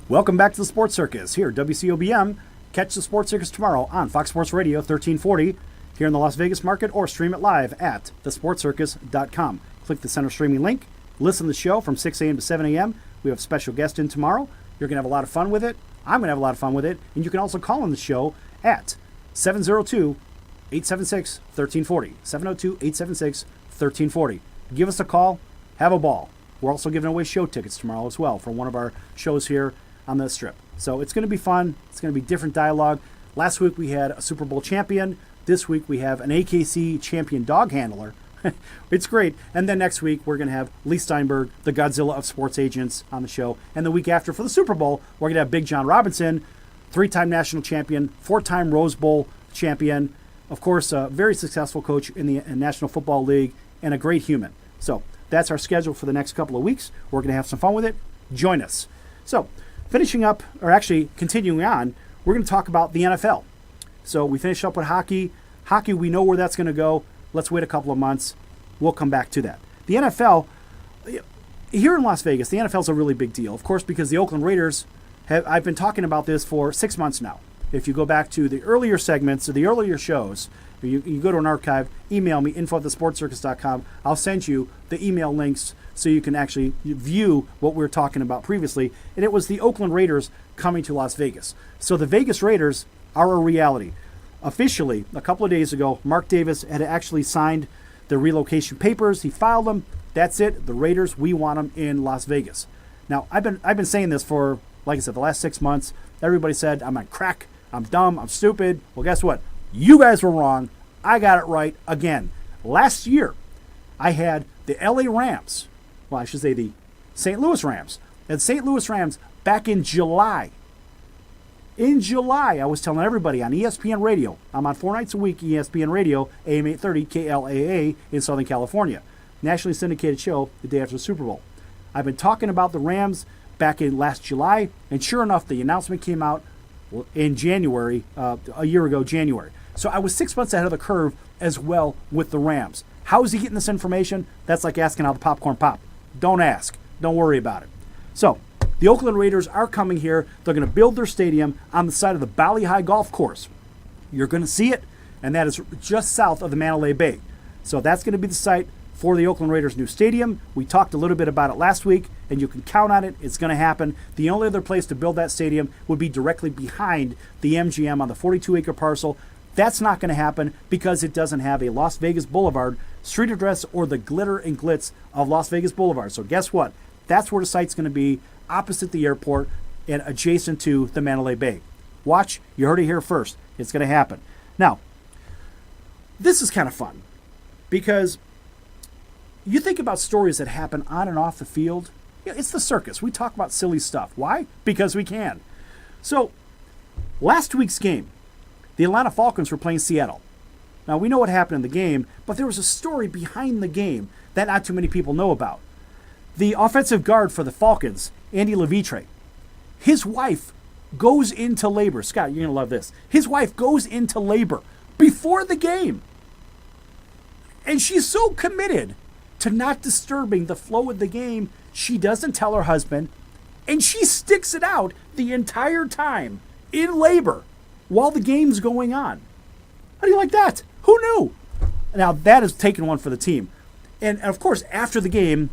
Welcome back to the Sports Circus here at WCOBM. Catch the Sports Circus tomorrow on Fox Sports Radio 1340 here in the Las Vegas market, or stream it live at thesportcircus.com. Click the center streaming link. Listen to the show from 6 a.m. to 7 a.m. We have a special guest in tomorrow. You're going to have a lot of fun with it. I'm going to have a lot of fun with it. And you can also call on the show at 702-876-1340. 702-876-1340. Give us a call. Have a ball. We're also giving away show tickets tomorrow as well for one of our shows here on the Strip. So it's going to be fun. It's going to be different dialogue. Last week we had a Super Bowl champion. This week we have an AKC champion dog handler. It's great. And then next week we're going to have Lee Steinberg, the Godzilla of sports agents, on the show. And the week after for the Super Bowl, we're going to have Big John Robinson, 3-time national champion, 4-time Rose Bowl champion, of course, a very successful coach in the National Football League, and a great human. So that's our schedule for the next couple of weeks. We're going to have some fun with it. Join us. So finishing up, or actually continuing on, we're going to talk about the NFL. So we finished up with hockey. Hockey, we know where that's going to go. Let's wait a couple of months. We'll come back to that. The NFL, here in Las Vegas, the NFL is a really big deal, of course, because the Oakland Raiders I've been talking about this for 6 months now. If you go back to the earlier segments or the earlier shows, you go to an archive, email me, info@thesportcircus.com. I'll send you the email links so you can actually view what we were talking about previously. And it was the Oakland Raiders coming to Las Vegas. So the Vegas Raiders are a reality. Officially, a couple of days ago, Mark Davis had actually signed the relocation papers. He filed them. That's it. The Raiders, we want them in Las Vegas. Now, I've been saying this for, like I said, the last 6 months. Everybody said, I'm on crack, I'm dumb, I'm stupid. Well, guess what? You guys were wrong. I got it right again. Last year, I had the LA Rams, well, I should say the St. Louis Rams. And St. Louis Rams back in July. In July, I was telling everybody on ESPN Radio, I'm on 4 nights a week, ESPN Radio, AM 830, KLAA in Southern California. Nationally syndicated show the day after the Super Bowl. I've been talking about the Rams back in last July, and sure enough, the announcement came out in January, a year ago, January. So I was 6 months ahead of the curve as well with the Rams. How is he getting this information? That's like asking how the popcorn pop. Don't ask. Don't worry about it. So the Oakland Raiders are coming here. They're going to build their stadium on the side of the Bali High Golf Course. You're going to see it, and that is just south of the Mandalay Bay. So that's going to be the site for the Oakland Raiders' new stadium. We talked a little bit about it last week, and you can count on it. It's going to happen. The only other place to build that stadium would be directly behind the MGM on the 42-acre parcel. That's not going to happen because it doesn't have a Las Vegas Boulevard street address or the glitter and glitz of Las Vegas Boulevard. So guess what? That's where the site's going to be, opposite the airport and adjacent to the Mandalay Bay. Watch. You heard it here first. It's going to happen. Now, this is kind of fun because you think about stories that happen on and off the field. Yeah, it's the circus. We talk about silly stuff. Why? Because we can. So, last week's game, the Atlanta Falcons were playing Seattle. Now, we know what happened in the game, but there was a story behind the game that not too many people know about. The offensive guard for the Falcons, Andy Levitre, his wife goes into labor. Scott, you're going to love this. His wife goes into labor before the game. And she's so committed to not disturbing the flow of the game, she doesn't tell her husband, and she sticks it out the entire time in labor while the game's going on. How do you like that? Who knew? Now, that is taking one for the team. And of course, after the game,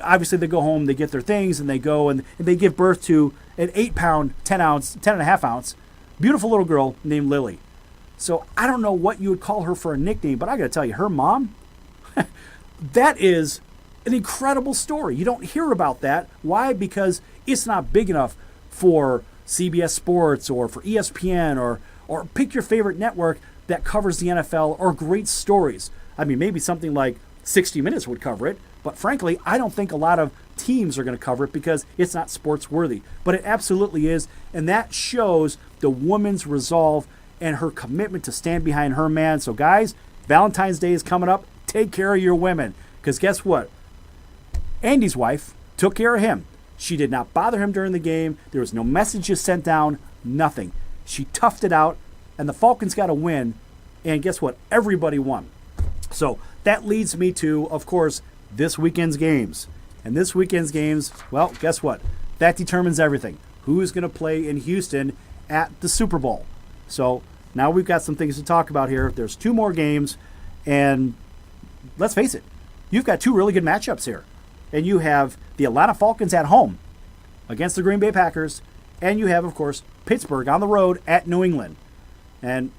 obviously they go home, they get their things, and they go and they give birth to an 8-pound, 10.5-ounce, beautiful little girl named Lily. So I don't know what you would call her for a nickname, but I got to tell you, her mom, that is an incredible story. You don't hear about that. Why? Because it's not big enough for CBS Sports or for ESPN or pick your favorite network that covers the NFL or great stories. I mean, maybe something like 60 Minutes would cover it, but frankly, I don't think a lot of teams are going to cover it because it's not sports worthy. But it absolutely is, and that shows the woman's resolve and her commitment to stand behind her man. So guys, Valentine's Day is coming up. Take care of your women, because guess what? Andy's wife took care of him. She did not bother him during the game. There was no messages sent down, nothing. She toughed it out, and the Falcons got a win, and guess what? Everybody won. So that leads me to, of course, this weekend's games. And this weekend's games, well, guess what? That determines everything. who's going to play in Houston at the Super Bowl. So now we've got some things to talk about here. There's 2 more games, and let's face it, you've got 2 really good matchups here. And you have the Atlanta Falcons at home against the Green Bay Packers, and you have, of course, Pittsburgh on the road at New England. And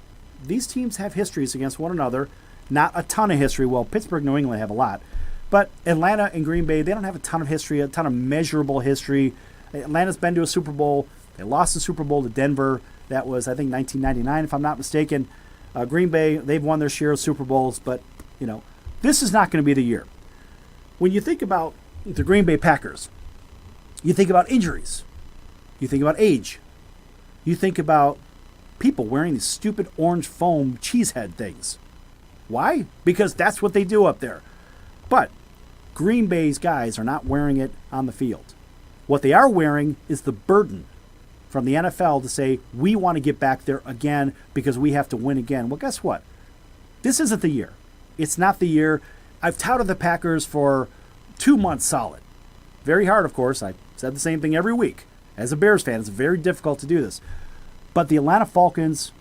these teams have histories against one another. Not a ton of history. Well, Pittsburgh and New England have a lot. But Atlanta and Green Bay, they don't have a ton of history, a ton of measurable history. Atlanta's been to a Super Bowl. They lost the Super Bowl to Denver. That was, I think, 1999, if I'm not mistaken. Green Bay, they've won their share of Super Bowls. But, this is not going to be the year. When you think about the Green Bay Packers, you think about injuries. You think about age. You think about people wearing these stupid orange foam cheesehead things. Why? Because that's what they do up there. But Green Bay's guys are not wearing it on the field. What they are wearing is the burden from the NFL to say, we want to get back there again because we have to win again. Well, guess what? This isn't the year. It's not the year. I've touted the Packers for 2 months solid. Very hard, of course. I said the same thing every week. As a Bears fan, it's very difficult to do this. But the Atlanta Falcons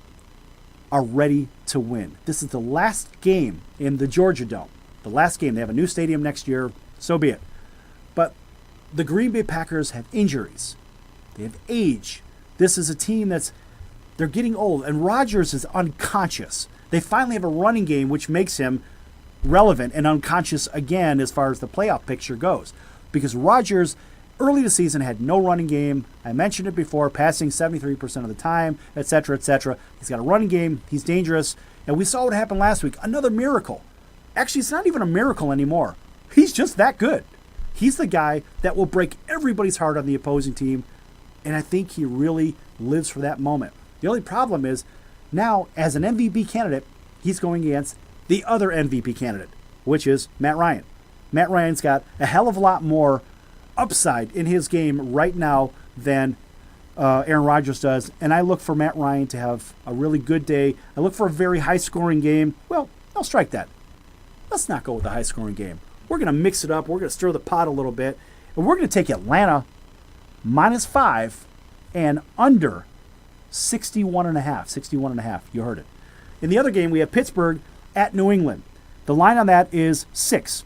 are ready to win. This is the last game in the Georgia Dome. The last game. They have a new stadium next year. So be it. But the Green Bay Packers have injuries. They have age. This is a team they're getting old. And Rodgers is unconscious. They finally have a running game, which makes him relevant and unconscious again as far as the playoff picture goes. Because Rodgers, early this season, had no running game. I mentioned it before, passing 73% of the time, etc., etc. He's got a running game. He's dangerous. And we saw what happened last week. Another miracle. Actually, it's not even a miracle anymore. He's just that good. He's the guy that will break everybody's heart on the opposing team. And I think he really lives for that moment. The only problem is, now, as an MVP candidate, he's going against the other MVP candidate, which is Matt Ryan. Matt Ryan's got a hell of a lot more upside in his game right now than Aaron Rodgers does. And I look for Matt Ryan to have a really good day. I look for a very high-scoring game. Well, I'll strike that. Let's not go with the high-scoring game. We're going to mix it up. We're going to stir the pot a little bit. And we're going to take Atlanta -5 and under 61.5. You heard it. In the other game, we have Pittsburgh at New England. The line on that is 6.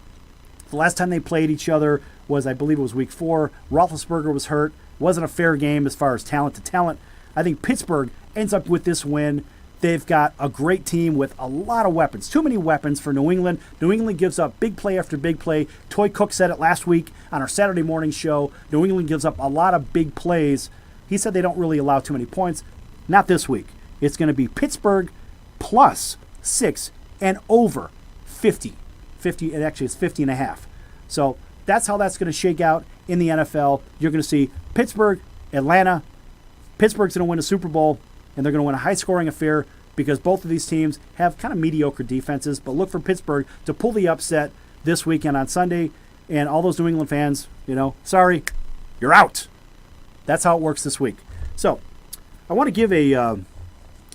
The last time they played each other was, I believe it was week 4. Roethlisberger was hurt. Wasn't a fair game as far as talent to talent. I think Pittsburgh ends up with this win. They've got a great team with a lot of weapons. Too many weapons for New England. New England gives up big play after big play. Toy Cook said it last week on our Saturday morning show. New England gives up a lot of big plays. He said they don't really allow too many points. Not this week. It's going to be Pittsburgh +6 and over 50. 50, and actually it's 50.5. So that's how that's going to shake out in the NFL. You're going to see Pittsburgh, Atlanta. Pittsburgh's going to win a Super Bowl, and they're going to win a high-scoring affair because both of these teams have kind of mediocre defenses. But look for Pittsburgh to pull the upset this weekend on Sunday. And all those New England fans, sorry, you're out. That's how it works this week. So I want to give a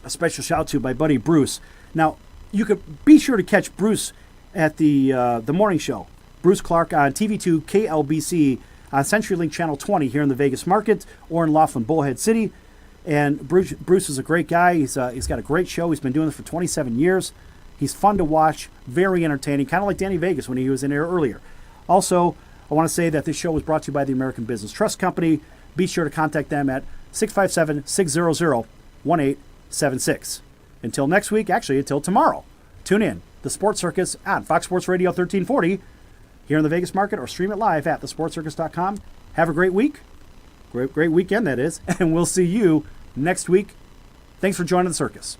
special shout to my buddy Bruce. Now, you could be sure to catch Bruce at the morning show. Bruce Clark on TV2 KLBC on CenturyLink Channel 20 here in the Vegas market or in Laughlin, Bullhead City. And Bruce is a great guy. He's got a great show. He's been doing this for 27 years. He's fun to watch, very entertaining, kind of like Danny Vegas when he was in there earlier. Also, I want to say that this show was brought to you by the American Business Trust Company. Be sure to contact them at 657-600-1876. Until next week, actually until tomorrow, tune in. The Sports Circus on Fox Sports Radio 1340 here in the Vegas market, or stream it live at thesportscircus.com. Have a great week. Great weekend, that is. And we'll see you next week. Thanks for joining the circus.